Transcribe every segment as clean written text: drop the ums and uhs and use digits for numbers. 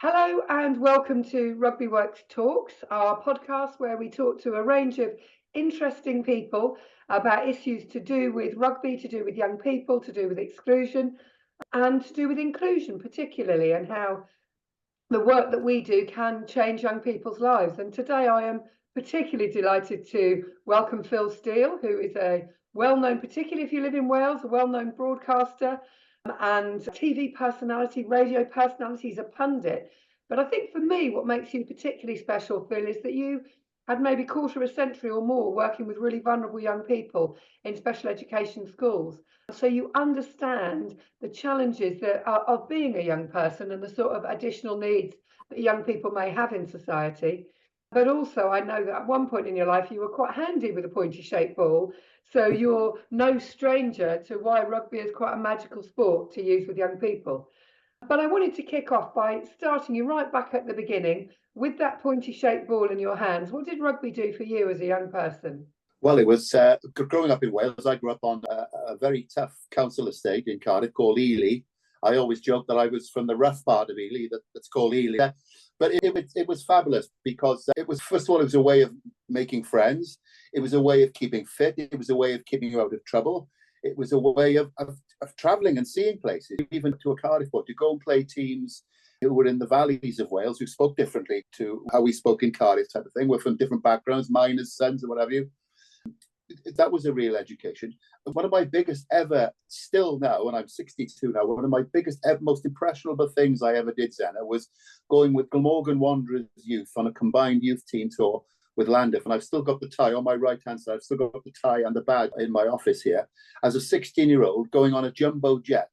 Hello and welcome to RugbyWorks Talks, our podcast where we talk to a range of interesting people about issues to do with rugby, to do with young people, to do with exclusion, and to do with inclusion particularly, and how the work that we do can change young people's lives. And today I am particularly delighted to welcome Phil Steele, who is a well-known, particularly if you live in Wales, a well-known broadcaster and TV personality, radio personality. He's a pundit. But I think for me, what makes you particularly special, Phil, is that you had maybe quarter of a century or more working with really vulnerable young people in special education schools. So you understand the challenges that are of being a young person and the sort of additional needs that young people may have in society. But also, I know that at one point in your life, you were quite handy with a pointy-shaped ball. So you're no stranger to why rugby is quite a magical sport to use with young people. But I wanted to kick off by starting you right back at the beginning with that pointy-shaped ball in your hands. What did rugby do for you as a young person? Well, it was growing up in Wales. I grew up on a very tough council estate in Cardiff called Ely. I always joke that I was from the rough part of Ely that's called Ely. But it was fabulous because it was, first of all, it was a way of making friends. It was a way of keeping fit. It was a way of keeping you out of trouble. It was a way of travelling and seeing places, even to a Cardiff port, to go and play teams who were in the valleys of Wales, who spoke differently to how we spoke in Cardiff type of thing. We're from different backgrounds, miners, sons, and what have you. That was a real education. One of my biggest ever, still now, and I'm 62 now, one of my biggest ever, most impressionable things I ever did, Zenna, was going with Glamorgan Wanderers youth on a combined youth team tour with Llandaff. And I've still got the tie on my right-hand side. I've still got the tie and the badge in my office here. As a 16-year-old going on a jumbo jet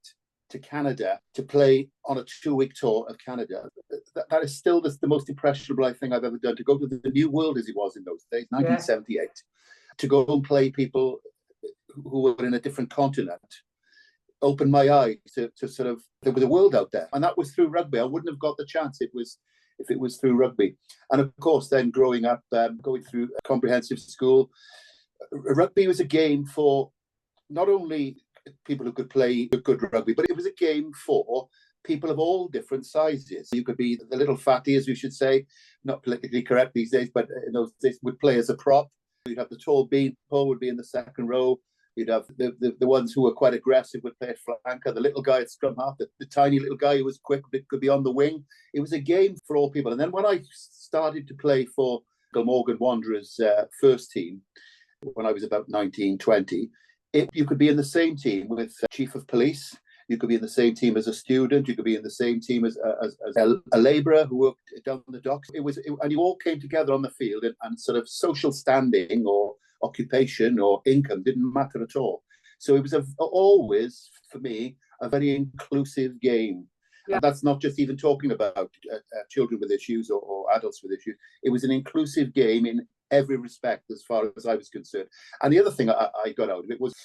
to Canada to play on a 2-week tour of Canada. That is still the most impressionable thing I've ever done, to go to the new world as it was in those days, 1978. Yeah. To go and play people who were in a different continent, opened my eyes to sort of, there was a world out there. And that was through rugby. I wouldn't have got the chance if it was through rugby. And of course, then growing up, going through a comprehensive school, rugby was a game for not only people who could play good rugby, but it was a game for people of all different sizes. You could be the little fatty, as we should say, not politically correct these days, but in those days would play as a prop. You'd have the tall beanpole would be in the second row. You'd have the ones who were quite aggressive would play at flanker. The little guy at scrum half, the tiny little guy who was quick but could be on the wing. It was a game for all people. And then when I started to play for Glamorgan Wanderers first team, when I was about 19, 20, you could be in the same team with Chief of Police. You could be in the same team as a student. You could be in the same team as a labourer who worked down the docks. And you all came together on the field, and sort of social standing or occupation or income didn't matter at all. So it was always, for me, a very inclusive game. Yeah. And that's not just even talking about children with issues or adults with issues. It was an inclusive game in every respect as far as I was concerned. And the other thing I got out of it was,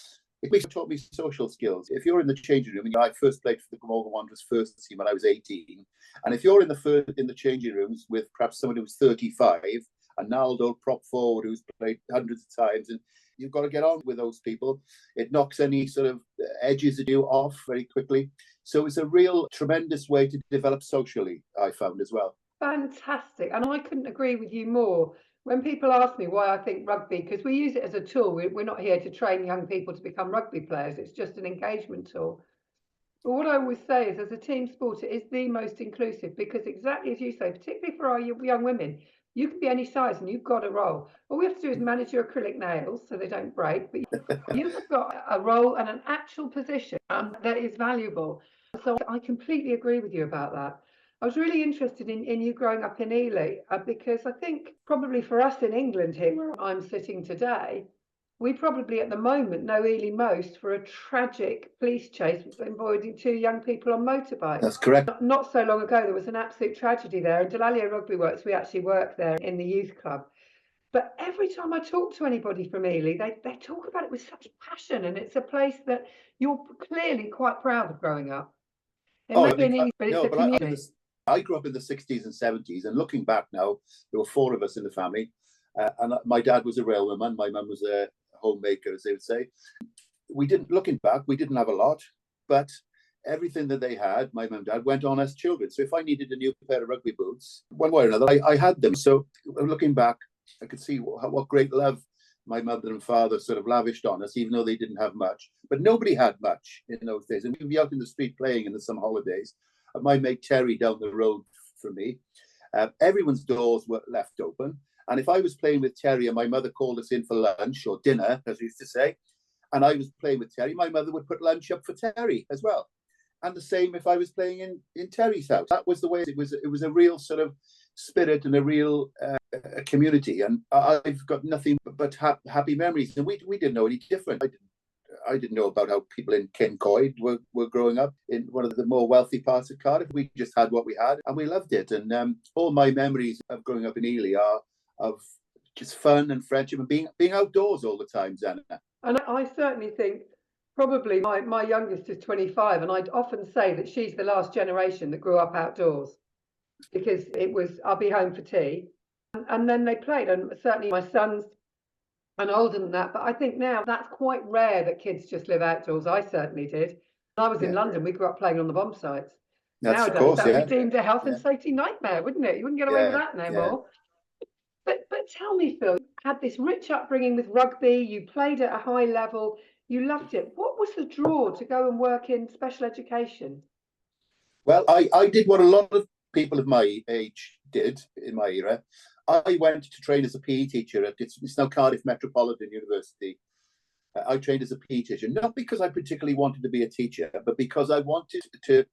it taught me social skills. If you're in the changing room, I first played for the Glamorgan Wanderers first team when I was 18, and if you're in the changing rooms with perhaps someone who's 35, a gnarled old prop forward who's played hundreds of times, and you've got to get on with those people, it knocks any sort of edges of you off very quickly. So it's a real tremendous way to develop socially, I found as well. Fantastic, and I couldn't agree with you more. When people ask me why I think rugby, because we use it as a tool, we're not here to train young people to become rugby players, it's just an engagement tool. But what I always say is, as a team sport, it is the most inclusive, because exactly as you say, particularly for our young women, you can be any size and you've got a role. All we have to do is manage your acrylic nails so they don't break, but you've got a role and an actual position that is valuable. So I completely agree with you about that. I was really interested in you growing up in Ely because I think probably for us in England here, where I'm sitting today, we probably at the moment know Ely most for a tragic police chase involving 2 young people on motorbikes. That's correct. Not so long ago, there was an absolute tragedy there. In Dallaglio RugbyWorks, we actually work there in the youth club. But every time I talk to anybody from Ely, they talk about it with such passion, and it's a place that you're clearly quite proud of growing up. It may be an easy, but it's a community. I grew up in the 60s and 70s, and looking back now, there were 4 of us in the family. And my dad was a railwayman. My mum was a homemaker, as they would say. Looking back, we didn't have a lot, but everything that they had, my mum and dad, went on as children. So if I needed a new pair of rugby boots, one way or another, I had them. So looking back, I could see what great love my mother and father sort of lavished on us, even though they didn't have much. But nobody had much in those days. And we'd be out in the street playing in the summer holidays. My mate Terry down the road from me, everyone's doors were left open. And if I was playing with Terry and my mother called us in for lunch or dinner, as we used to say, and I was playing with Terry, my mother would put lunch up for Terry as well. And the same if I was playing in Terry's house. That was the way it was. It was a real sort of spirit and a real community. And I've got nothing but happy memories. And we didn't know any different. I didn't know about how people in Kincoid were growing up in one of the more wealthy parts of Cardiff. We just had what we had and we loved it. And all my memories of growing up in Ely are of just fun and friendship and being outdoors all the time, Zenna. And I certainly think probably my youngest is 25, and I'd often say that she's the last generation that grew up outdoors, because it was, I'll be home for tea. And then they played, and certainly my son's and older than that, but I think now that's quite rare that kids just live outdoors. I certainly did. When I was in London, we grew up playing on the bomb sites. Nowadays, that would be deemed a health and safety nightmare, wouldn't it? You wouldn't get away with that no more. But tell me, Phil, you had this rich upbringing with rugby, you played at a high level, you loved it. What was the draw to go and work in special education? Well, I did what a lot of people of my age did in my era. I went to train as a PE teacher at it's now Cardiff Metropolitan University. I trained as a PE teacher, not because I particularly wanted to be a teacher, but because I wanted to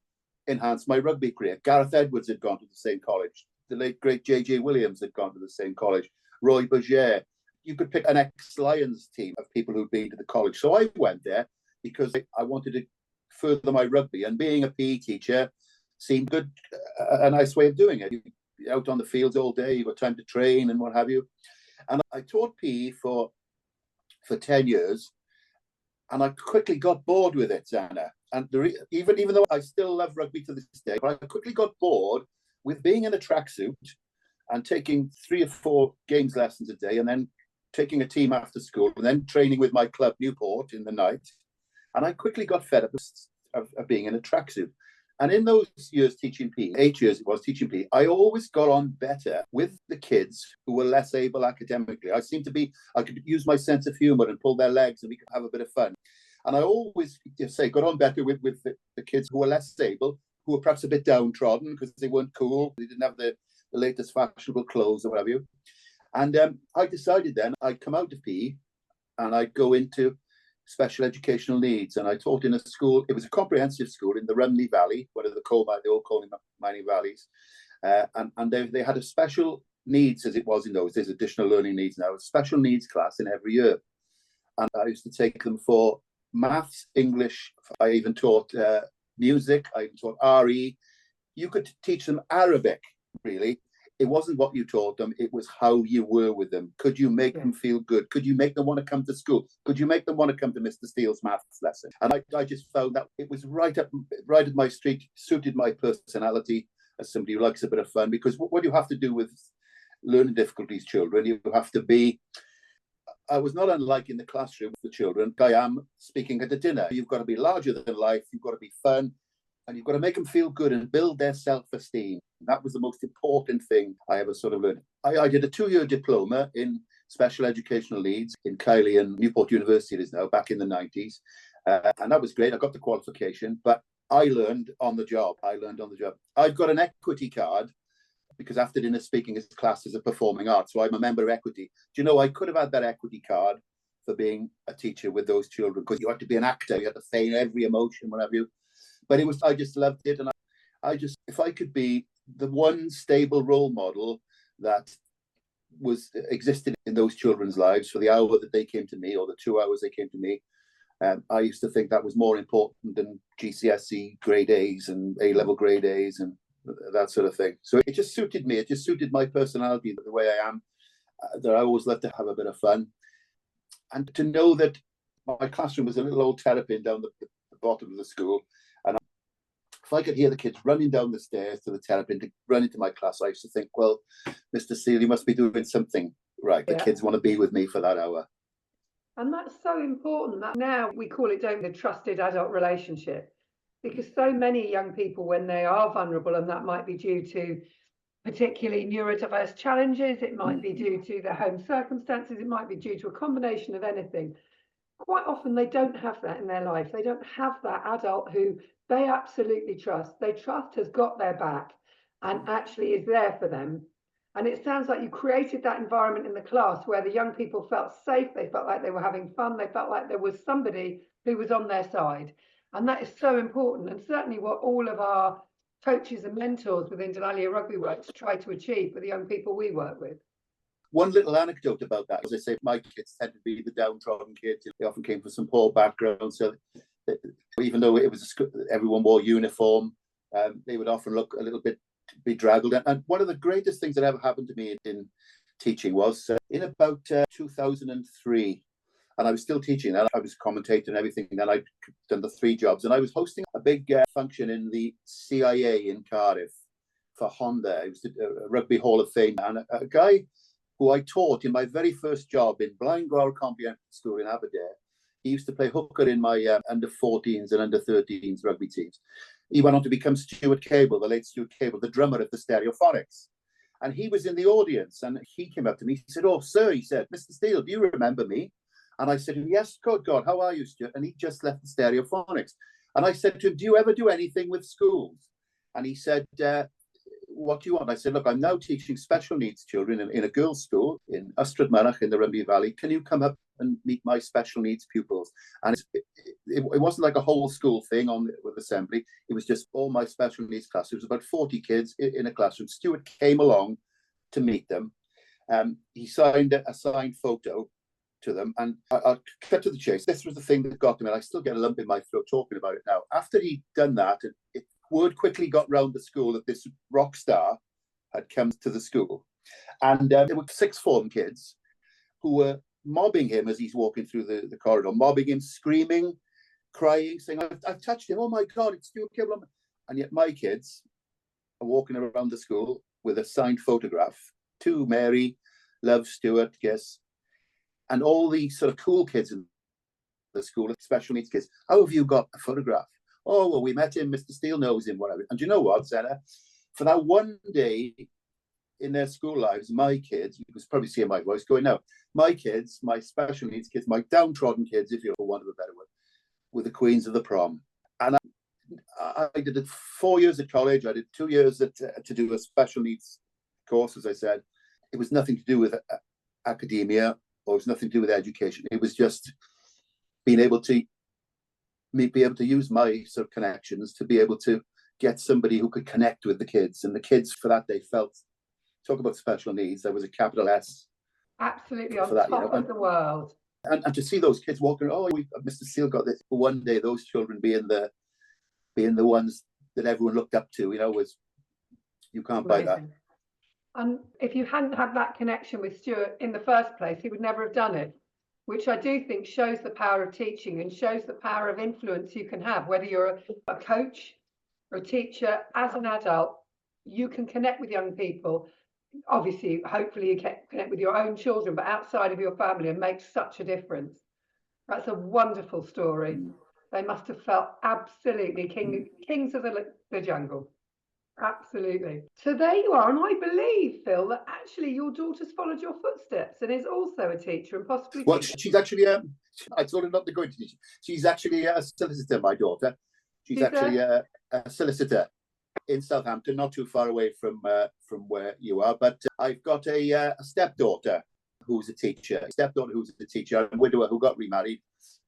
enhance my rugby career. Gareth Edwards had gone to the same college. The late, great J.J. Williams had gone to the same college. Roy Berger. You could pick an ex-Lions team of people who'd been to the college. So I went there because I wanted to further my rugby. And being a PE teacher seemed good, a nice way of doing it. You're out on the fields all day, you've got time to train and what have you. And I taught PE for 10 years. And I quickly got bored with it, Zenna. And even though I still love rugby to this day, but I quickly got bored with being in a tracksuit and taking 3 or 4 games lessons a day, and then taking a team after school, and then training with my club Newport in the night. And I quickly got fed up of being in a tracksuit. And in those years teaching PE, 8 years it was teaching PE, I always got on better with the kids who were less able academically. I could use my sense of humor and pull their legs and we could have a bit of fun. And I always got on better with the kids who were less able, who were perhaps a bit downtrodden because they weren't cool, they didn't have the latest fashionable clothes or whatever. And I decided then I'd come out of PE and I'd go into special educational needs. And I taught in a school, it was a comprehensive school in the Rumney Valley, one of the they all call them mining valleys. And they had a special needs, as it was in those days, additional learning needs now, a special needs class in every year. And I used to take them for maths, English, I even taught music, I even taught RE. You could teach them Arabic, really. It wasn't what you taught them, it was how you were with them. Could you make them feel good? Could you make them want to come to school? Could you make them want to come to Mr. Steele's maths lesson? And I just found that it was right at my street, suited my personality as somebody who likes a bit of fun, because what you have to do with learning difficulties children, you have to be, I was not unlike in the classroom with the children. I am speaking at a dinner. You've got to be larger than life, you've got to be fun, and you've got to make them feel good and build their self-esteem. That was the most important thing I ever sort of learned. I did a 2-year diploma in special educational needs in Kiley and Newport University it is now, back in the 90s. And that was great. I got the qualification, but I learned on the job. I've got an equity card because after dinner speaking as class is a performing arts, so I'm a member of equity. Do you know, I could have had that equity card for being a teacher with those children, because you had to be an actor, you had to feign every emotion, whatever you. But I just loved it, and if I could be the one stable role model that existed in those children's lives for the hour that they came to me, or the 2 hours they came to me, I used to think that was more important than GCSE grade A's and A-level grade A's and that sort of thing. So it just suited me. It just suited my personality, the way I am, that I always love to have a bit of fun. And to know that my classroom was a little old terrapin down the bottom of the school. And if I could hear the kids running down the stairs to the terrapin to run into my class, I used to think, well, Mr. Steele, you must be doing something right. The kids want to be with me for that hour. And that's so important. That now we call it, don't we, the trusted adult relationship. because so many young people, when they are vulnerable, and that might be due to particularly neurodiverse challenges, it might be due to their home circumstances, it might be due to a combination of anything. Quite often they don't have that in their life. They don't have that adult who they absolutely trust. They trust has got their back and actually is there for them. And it sounds like you created that environment in the class where the young people felt safe, they felt like they were having fun, they felt like there was somebody who was on their side. And that is so important, and certainly what all of our coaches and mentors within Dallaglio RugbyWorks try to achieve for the young people we work with. One little anecdote about that, as I say, my kids tend to be the downtrodden kids. They often came from some poor backgrounds, so even though it was everyone wore uniform, they would often look a little bit bedraggled. And one of the greatest things that ever happened to me in teaching was in about 2003, and I was still teaching. And I was commentating and everything. And then I'd done the 3 jobs, and I was hosting a big function in the CIA in Cardiff for Honda. It was a Rugby Hall of Fame, and a guy who I taught in my very first job in Blaengar Comprehensive School in Aberdare. He used to play hooker in my under 14s and under 13s rugby teams. He went on to become Stuart Cable, the late Stuart Cable, the drummer of the Stereophonics. And he was in the audience, and he came up to me. He said, "Oh, sir," he said, "Mr. Steele, do you remember me?" And I said, "Yes, good God, how are you, Stuart?" And he just left the Stereophonics. And I said to him, "Do you ever do anything with schools?" And he said, "What do you want?" I said, "Look, I'm now teaching special needs children in a girls' school in Ystrad Mynach in the Rugby Valley. Can you come up and meet my special needs pupils?" And it wasn't like a whole school thing with assembly. It was just all my special needs class. It was about 40 kids in a classroom. Stuart came along to meet them. He signed a signed photo to them, and I'll cut to the chase. This was the thing that got him, and I still get a lump in my throat talking about it now. After he'd done that, word quickly got round the school that this rock star had come to the school. And there were 6th form kids who were mobbing him as he's walking through the corridor, mobbing him, screaming, crying, saying, I've touched him, oh my God, it's Stuart Cable. And yet my kids are walking around the school with a signed photograph to Mary, love Stuart, kiss. And all these sort of cool kids in the school, special needs kids, how have you got a photograph? Oh, well, we met him, Mr. Steele knows him, whatever. And you know what, Zenna? For that one day in their school lives, my kids, you can probably see my voice going now, my kids, my special needs kids, my downtrodden kids, if you want a better word, were the queens of the prom. And I did it 4 years at college. I did 2 years to do a special needs course, as I said. It was nothing to do with academia, or it was nothing to do with education. It was just being able to use my sort of connections to be able to get somebody who could connect with the kids. And the kids for that day felt, talk about special needs, there was a capital S. Absolutely on that, top of the world. And to see those kids walking, Mr. Steele got this. One day, those children being the ones that everyone looked up to, you can't buy that. And if you hadn't had that connection with Stuart in the first place, he would never have done it, which I do think shows the power of teaching and shows the power of influence you can have, whether you're a coach or a teacher. As an adult, you can connect with young people. Obviously, hopefully you can connect with your own children, but outside of your family, and make such a difference. That's a wonderful story. They must have felt absolutely kings of the jungle. Absolutely. So there you are. And I believe, Phil, that actually your daughter's followed your footsteps and is also a teacher and possibly... Well, she's actually, I told her not to go into teaching. She's actually a solicitor, my daughter. She's actually a solicitor in Southampton, not too far away from where you are. But I've got a stepdaughter who's a teacher, a widower who got remarried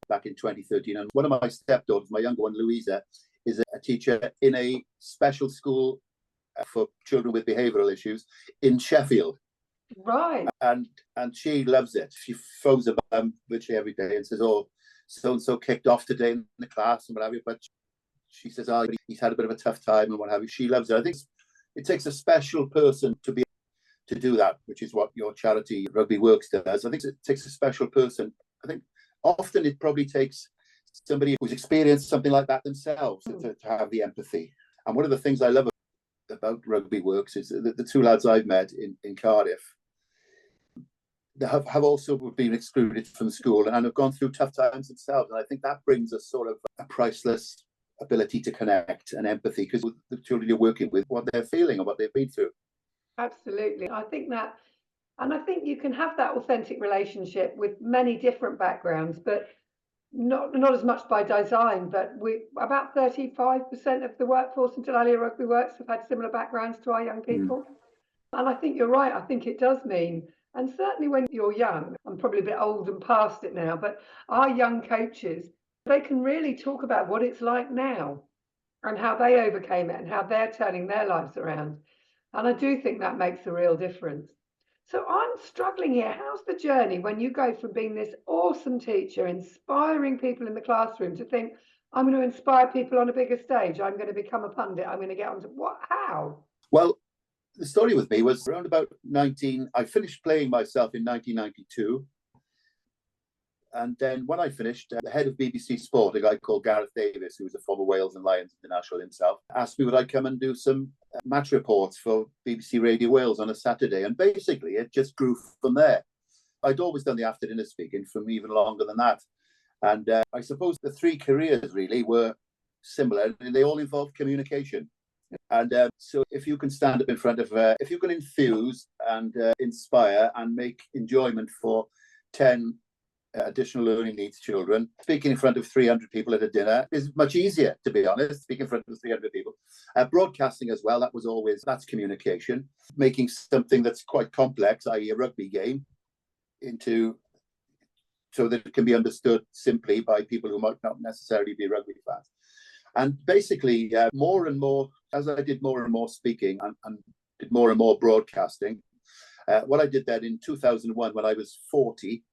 back in 2013. And one of my stepdaughters, my younger one, Louisa, is a teacher in a special school for children with behavioural issues in Sheffield. Right. And she loves it. She phones her mum literally every day and says, "Oh, so-and-so kicked off today in the class," and what have you. But she says, "Oh, he's had a bit of a tough time," and what have you. She loves it. I think it takes a special person to be able to do that, which is what your charity RugbyWorks does. I think it takes a special person. I think often it probably takes somebody who's experienced something like that themselves to have the empathy. And one of the things I love about RugbyWorks is that the 2 lads I've met in Cardiff, they have also been excluded from school and have gone through tough times themselves. And I think that brings a sort of a priceless ability to connect and empathy, because the children you're working with, what they're feeling and what they've been through. Absolutely. I think that, and I think you can have that authentic relationship with many different backgrounds, but not as much by design. But about 35% of the workforce in Dallaglio RugbyWorks have had similar backgrounds to our young people. And I think you're right. I think it does mean, and certainly when you're young, I'm probably a bit old and past it now, but our young coaches, they can really talk about what it's like now and how they overcame it and how they're turning their lives around. And I do think that makes a real difference. So I'm struggling here. How's the journey when you go from being this awesome teacher, inspiring people in the classroom, to think, I'm going to inspire people on a bigger stage, I'm going to become a pundit, I'm going to get onto what? How? Well, the story with me was around about I finished playing myself in 1992. And then when I finished, the head of BBC Sport, a guy called Gareth Davis, who was a former Wales and Lions international himself, asked me would I come and do some match reports for BBC Radio Wales on a Saturday. And basically, it just grew from there. I'd always done the after dinner speaking from even longer than that. And I suppose the three careers really were similar, and they all involved communication. And so if you can stand up in front of, if you can infuse and inspire and make enjoyment for 10 additional learning needs children, speaking in front of 300 people at a dinner is much easier, to be honest, speaking in front of 300 people. Broadcasting as well, that's communication. Making something that's quite complex, i.e. a rugby game, so that it can be understood simply by people who might not necessarily be rugby fans. And basically, more and more, as I did more and more speaking and did more and more broadcasting, what I did then in 2001, when I was 40,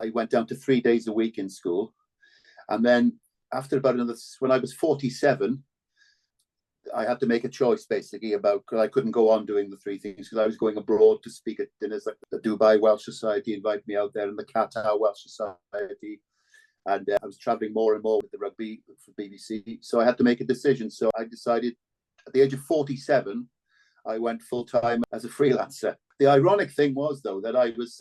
I went down to 3 days a week in school. And then after about when I was 47, I had to make a choice basically about, because I couldn't go on doing the three things, because I was going abroad to speak at dinners like the Dubai Welsh Society invited me out there, and the Qatar Welsh Society. And I was traveling more and more with the rugby for BBC. So I had to make a decision. So I decided at the age of 47, I went full-time as a freelancer. The ironic thing was, though, that I was,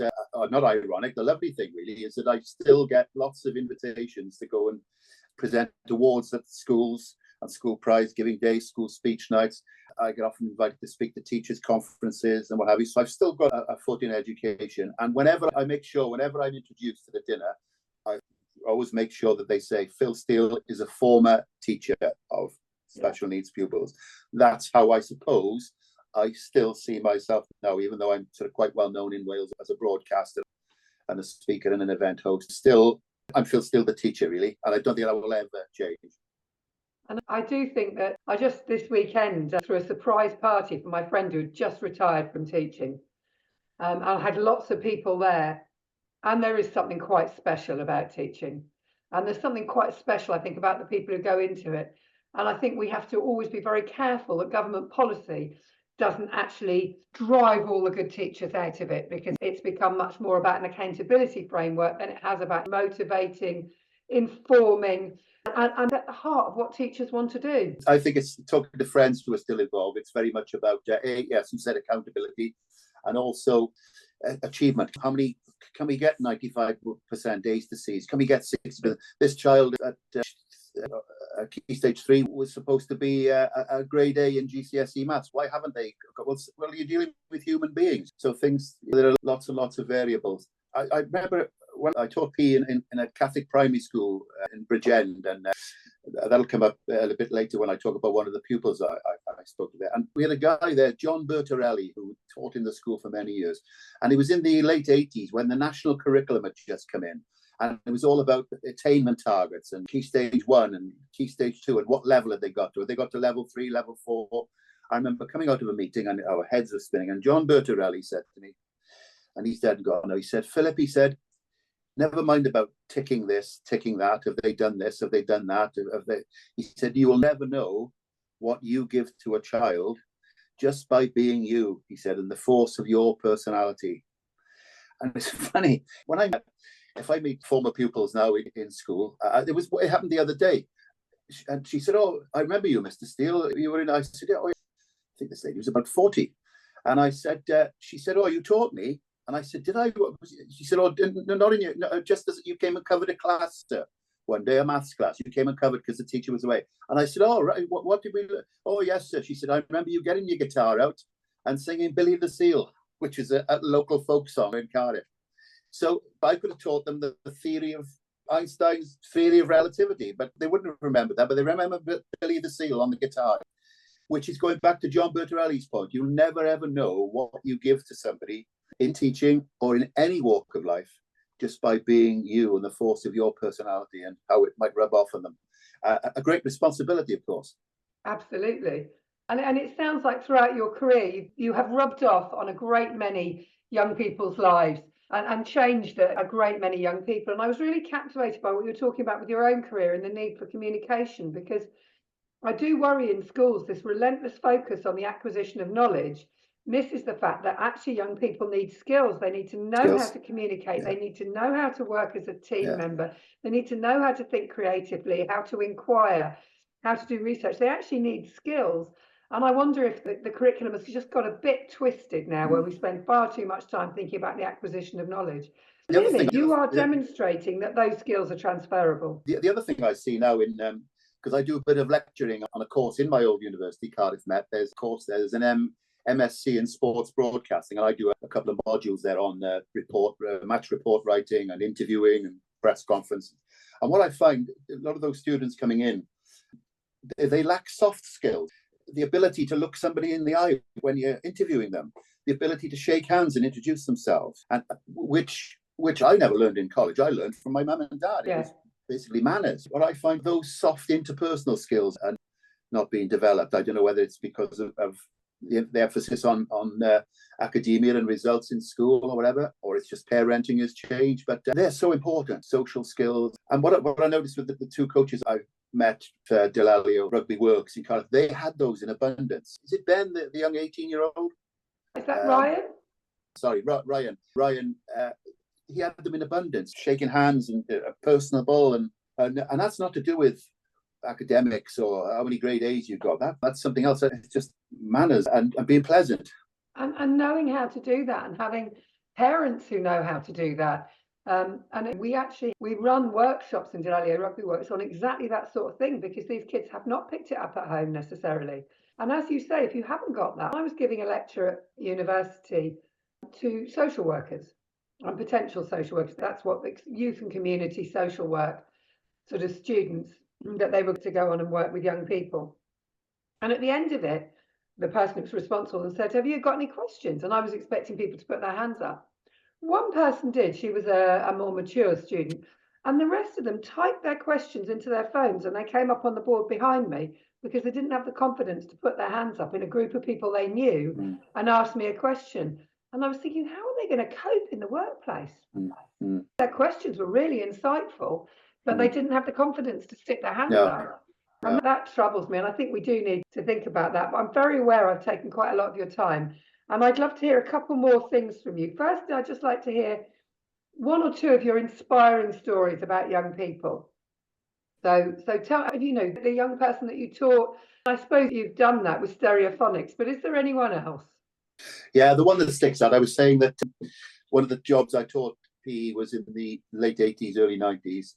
not ironic, the lovely thing really is that I still get lots of invitations to go and present awards at schools and school prize giving days, school speech nights. I get often invited to speak to teachers' conferences and what have you. So I've still got a foot in education. And whenever I'm introduced to the dinner, I always make sure that they say, Phil Steele is a former teacher of special needs pupils. That's how I suppose I still see myself now, even though I'm sort of quite well known in Wales as a broadcaster and a speaker and an event host. Still, I'm Phil Steele, the teacher, really, and I don't think that will ever change. And I do think that I just this weekend threw a surprise party for my friend who had just retired from teaching. I had lots of people there, and there is something quite special about teaching. And there's something quite special, I think, about the people who go into it. And I think we have to always be very careful that government policy doesn't actually drive all the good teachers out of it, because it's become much more about an accountability framework than it has about motivating, informing, and at the heart of what teachers want to do. I think it's talking to friends who are still involved. It's very much about, yes, you said accountability, and also achievement. How many can we get? 95% A's to C's. Can we get 60%? This child at Key Stage 3 was supposed to be a grade A in GCSE maths. Why haven't they? Well, you're dealing with human beings. So there are lots and lots of variables. I remember when I taught PE in a Catholic primary school in Bridgend, and that'll come up a little bit later when I talk about one of the pupils I spoke to there. And we had a guy there, John Bertorelli, who taught in the school for many years. And it was in the late 80s when the national curriculum had just come in. And it was all about attainment targets and Key Stage 1 and Key Stage 2 and what level had they got to. Had they got to level 3, level 4? I remember coming out of a meeting and our heads were spinning. And John Bertorelli said to me, and he's dead and gone now, he said, Philip, he said, never mind about ticking this, ticking that. Have they done this? Have they done that? He said, you will never know what you give to a child just by being you, he said, and the force of your personality. And it's funny, if I meet former pupils now in school, it happened the other day. And she said, oh, I remember you, Mr. Steele. You were in, I said, oh, I think this lady was about 40. And I said, she said, oh, you taught me. And I said, did I? She said, oh, not in you, no, just as you came and covered a class, sir. one day, a maths class. You came uncovered because the teacher was away. And I said, oh, right, what did we learn? Oh, yes, sir. She said, I remember you getting your guitar out and singing Billy the Seal, which is a local folk song in Cardiff. So I could have taught them the theory of Einstein's theory of relativity, but they wouldn't have remembered that. But they remember Billy the Seal on the guitar, which is going back to John Bertorelli's point. You'll never, ever know what you give to somebody in teaching or in any walk of life just by being you and the force of your personality and how it might rub off on them. A great responsibility, of course. Absolutely. And it sounds like throughout your career, you have rubbed off on a great many young people's lives and changed a great many young people. And I was really captivated by what you were talking about with your own career and the need for communication, because I do worry in schools this relentless focus on the acquisition of knowledge misses the fact that actually young people need skills. They need to know how to communicate. Yeah. They need to know how to work as a team member. They need to know how to think creatively, how to inquire, how to do research. They actually need skills. And I wonder if the curriculum has just got a bit twisted now, where we spend far too much time thinking about the acquisition of knowledge. Clearly, you are demonstrating that those skills are transferable. The other thing I see now because I do a bit of lecturing on a course in my old university, Cardiff Met. There's an MSc in sports broadcasting, and I do a couple of modules there on match report writing and interviewing and press conferences. And what I find, a lot of those students coming in, they lack soft skills. The ability to look somebody in the eye when you're interviewing them, the ability to shake hands and introduce themselves, and which I never learned in college. I learned from my mum and dad. It was basically manners. But I find those soft interpersonal skills are not being developed. I don't know whether it's because of the emphasis on academia and results in school or whatever, or it's just parenting has changed. But they're so important, social skills. And what I noticed with the two coaches I met, Dallaglio RugbyWorks in Cardiff, they had those in abundance. Is it Ben, the young 18-year-old? Is that Ryan? Sorry, Ryan. Ryan, he had them in abundance, shaking hands and personable, and that's not to do with academics or how many grade A's you got. That's something else. It's just manners and being pleasant. And knowing how to do that, and having parents who know how to do that. And we run workshops in Dallaglio RugbyWorks on exactly that sort of thing, because these kids have not picked it up at home necessarily. And as you say, if you haven't got that, I was giving a lecture at university to social workers and potential social workers. That's what youth and community social work sort of students, that they were to go on and work with young people. And at the end of it, the person who was responsible and said, have you got any questions? And I was expecting people to put their hands up. One person did. She was a more mature student, and the rest of them typed their questions into their phones, and they came up on the board behind me because they didn't have the confidence to put their hands up in a group of people they knew and ask me a question. And I was thinking, how are they going to cope in the workplace? Their questions were really insightful, but they didn't have the confidence to stick their hands up. And that troubles me, and I think we do need to think about that. But I'm very aware I've taken quite a lot of your time, and I'd love to hear a couple more things from you. First, I'd just like to hear one or two of your inspiring stories about young people. So tell, the young person that you taught, I suppose you've done that with stereophonics, but is there anyone else? Yeah, the one that sticks out, I was saying that one of the jobs I taught PE was in the late 80s, early 90s,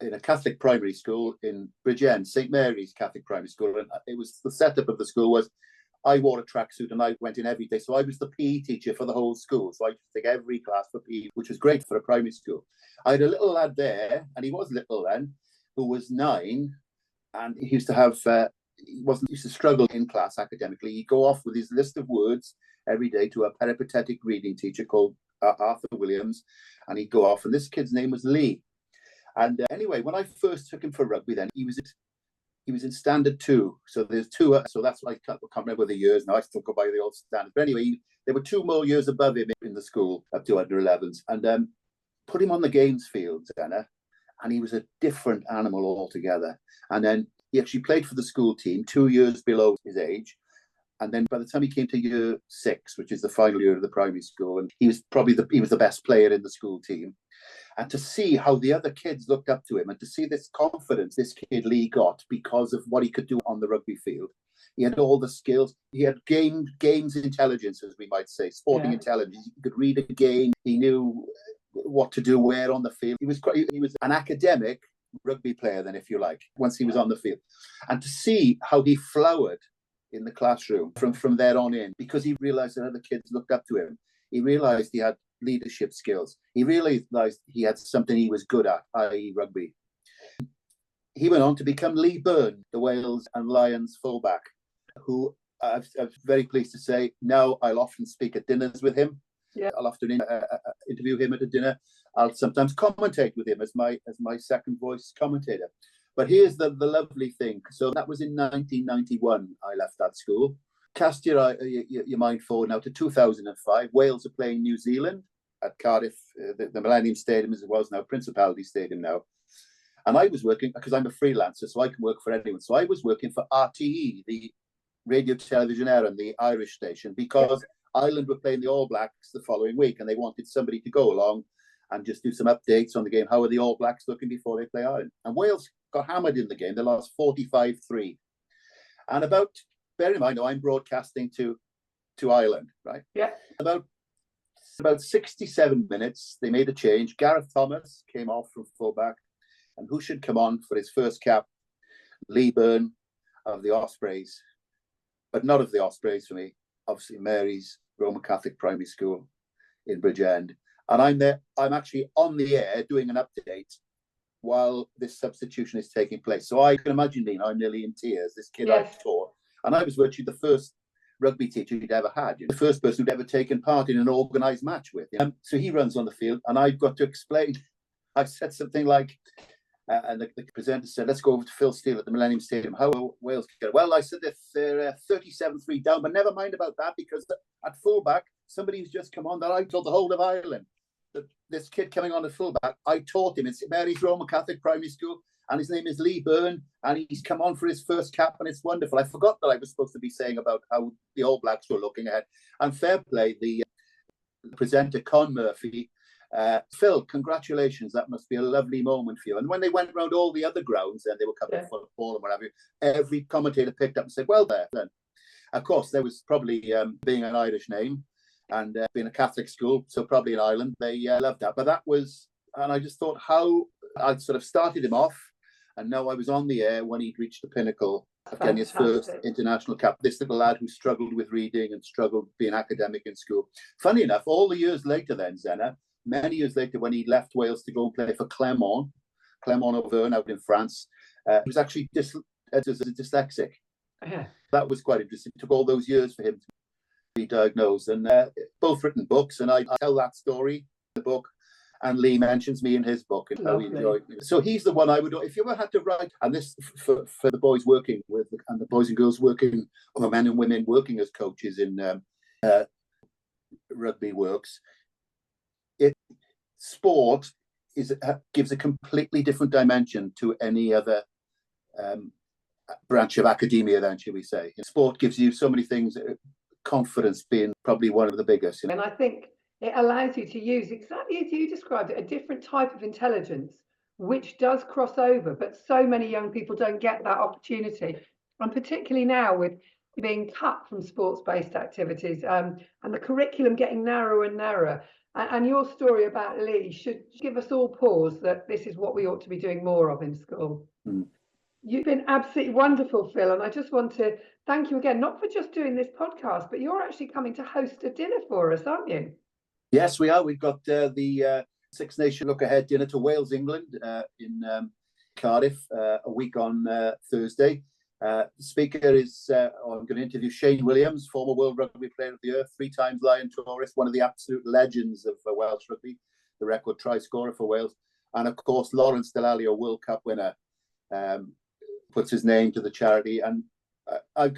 in a Catholic primary school in Bridgend, St. Mary's Catholic Primary School. And it was, the setup of the school was, I wore a tracksuit and I went in every day. So I was the PE teacher for the whole school. So I used to take every class for PE, which was great for a primary school. I had a little lad there, and he was little then, who was 9, and he used to have, used to struggle in class academically. He'd go off with his list of words every day to a peripatetic reading teacher called Arthur Williams, and he'd go off, and this kid's name was Lee. And anyway, when I first took him for rugby, then he was in standard 2. So there's 2. So that's like, I can't remember the years now. I still go by the old standards. But anyway, there were 2 more years above him in the school, up to under 11s, and put him on the games field, Zenna, and he was a different animal altogether. And then he actually played for the school team 2 years below his age. And then by the time he came to year 6, which is the final year of the primary school, and he was the best player in the school team. And to see how the other kids looked up to him, and to see this confidence this kid Lee got because of what he could do on the rugby field. He had all the skills. He had games intelligence, as we might say, sporting intelligence. He could read a game. He knew what to do where on the field. He was an academic rugby player then, if you like, once he was on the field. And to see how he flowered in the classroom from there on in, because he realised that other kids looked up to him. He realised he had leadership skills. He realised he had something he was good at, i.e. rugby. He went on to become Lee Byrne, the Wales and Lions fullback, who I'm very pleased to say now I'll often speak at dinners with him. Yeah. I'll often interview him at a dinner. I'll sometimes commentate with him as my second voice commentator. But here's the lovely thing. So that was in 1991. I left that school. Cast your mind forward now to 2005. Wales are playing New Zealand at Cardiff, the Millennium Stadium as it was now, Principality Stadium now. And I was working, because I'm a freelancer, so I can work for anyone. So I was working for RTE, the Radio Television Éireann, the Irish station, because Ireland were playing the All Blacks the following week, and they wanted somebody to go along and just do some updates on the game. How are the All Blacks looking before they play Ireland? And Wales got hammered in the game. They lost 45-3. And bear in mind, I'm broadcasting to Ireland, right? Yeah. About 67 minutes, they made a change. Gareth Thomas came off from fullback. And who should come on for his first cap? Lee Byrne of the Ospreys. But not of the Ospreys for me. Obviously, Mary's Roman Catholic Primary School in Bridgend. And I'm actually on the air doing an update while this substitution is taking place. So I can imagine I'm nearly in tears. This kid I've taught. And I was virtually the first rugby teacher he'd ever had. The first person who'd ever taken part in an organised match with. So he runs on the field, and I've got to explain. I said something like, and the presenter said, let's go over to Phil Steele at the Millennium Stadium. How will Wales get? Well, I said they're 37-3 down, but never mind about that, because at fullback, somebody who's just come on that I told the whole of Ireland. This kid coming on at fullback, I taught him. It's Mary's Roman Catholic Primary School, and his name is Lee Byrne, and he's come on for his first cap, and it's wonderful. I forgot that I was supposed to be saying about how the All Blacks were looking ahead. And fair play, the presenter, Con Murphy, Phil, congratulations. That must be a lovely moment for you. And when they went around all the other grounds, and they were covering football and whatever, every commentator picked up and said, well, there. Then, of course, there was probably being an Irish name and being a Catholic school, so probably in Ireland, they loved that. But that was, and I just thought how I'd sort of started him off, and now I was on the air when he'd reached the pinnacle of getting his first international cap. This little lad who struggled with reading and struggled being academic in school. Funny enough, all the years later then, Zenna, many years later, when he left Wales to go and play for Clermont-Auvergne out in France, he was actually dyslexic. Yeah. That was quite interesting. It took all those years for him to be diagnosed. And both written books, and I tell that story in the book, and Lee mentions me in his book and how he enjoyed it. So he's the one I would, if you ever had to write, and this for the boys working with, and the boys and girls working, or men and women working as coaches in RugbyWorks, sport gives a completely different dimension to any other branch of academia, then, shall we say. Sport gives you so many things, confidence being probably one of the biggest. And I think it allows you to use, exactly as you described it, a different type of intelligence, which does cross over, but so many young people don't get that opportunity. And particularly now with being cut from sports-based activities and the curriculum getting narrower and narrower. And your story about Lee should give us all pause that this is what we ought to be doing more of in school. Mm. You've been absolutely wonderful, Phil, and I just want to thank you again, not for just doing this podcast, but you're actually coming to host a dinner for us, aren't you? Yes, we are. We've got the Six Nation Look Ahead dinner to Wales, England in Cardiff a week on Thursday. The speaker is, I'm going to interview Shane Williams, former World Rugby Player of the Year, 3 times Lion tourist, one of the absolute legends of Welsh rugby, the record try scorer for Wales. And of course, Lawrence Dallaglio, World Cup winner, puts his name to the charity. And I've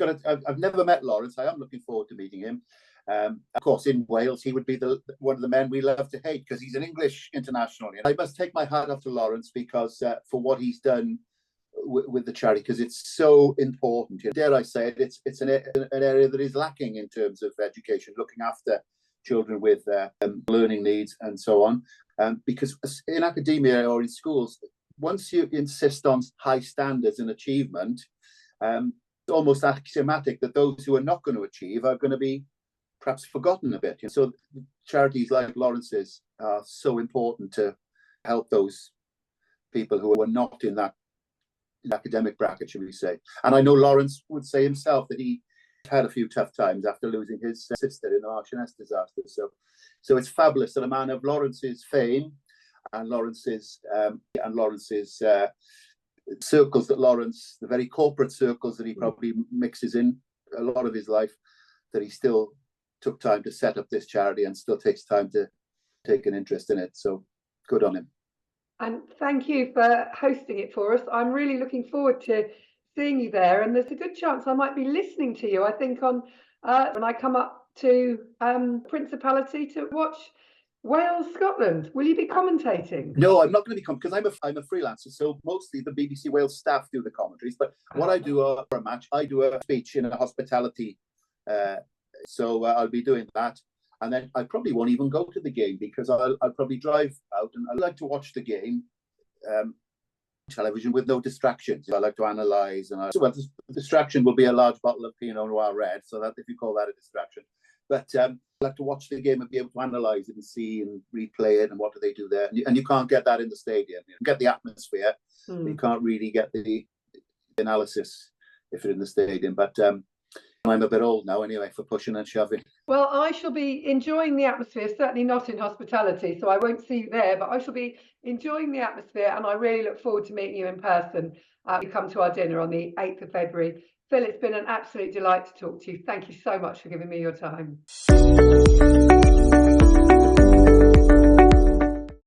never met Lawrence. I am looking forward to meeting him. Of course, in Wales, he would be one of the men we love to hate because he's an English international. And I must take my hat off to Lawrence because for what he's done with the charity, because it's so important. Dare I say it, it's an area that is lacking in terms of education, looking after children with learning needs and so on. Because in academia or in schools, once you insist on high standards and achievement, it's almost axiomatic that those who are not going to achieve are going to be perhaps forgotten a bit. So charities like Lawrence's are so important to help those people who were not in that academic bracket, should we say. And I know Lawrence would say himself that he had a few tough times after losing his sister in the Marchioness disaster. So it's fabulous that a man of Lawrence's fame and Lawrence's circles that Lawrence, the very corporate circles that he probably mixes in a lot of his life, that he still took time to set up this charity and still takes time to take an interest in it. So good on him. And thank you for hosting it for us. I'm really looking forward to seeing you there. And there's a good chance I might be listening to you, I think, on when I come up to Principality to watch Wales, Scotland. Will you be commentating? No, I'm not going to be because I'm a freelancer. So mostly the BBC Wales staff do the commentaries. But what I do for a match, I do a speech in a hospitality. So I'll be doing that. And then I probably won't even go to the game because I'll probably drive out, and I like to watch the game television with no distractions. I like to analyse, and the distraction will be a large bottle of Pinot Noir red, so that if you call that a distraction. But I like to watch the game and be able to analyse it and see and replay it and what do they do there. And you can't get that in the stadium. You get the atmosphere, but you can't really get the analysis if you're in the stadium. But I'm a bit old now anyway for pushing and shoving. Well, I shall be enjoying the atmosphere, certainly not in hospitality, so I won't see you there, but I shall be enjoying the atmosphere, and I really look forward to meeting you in person. You come to our dinner on the 8th of February. Phil, it's been an absolute delight to talk to you. Thank you so much for giving me your time.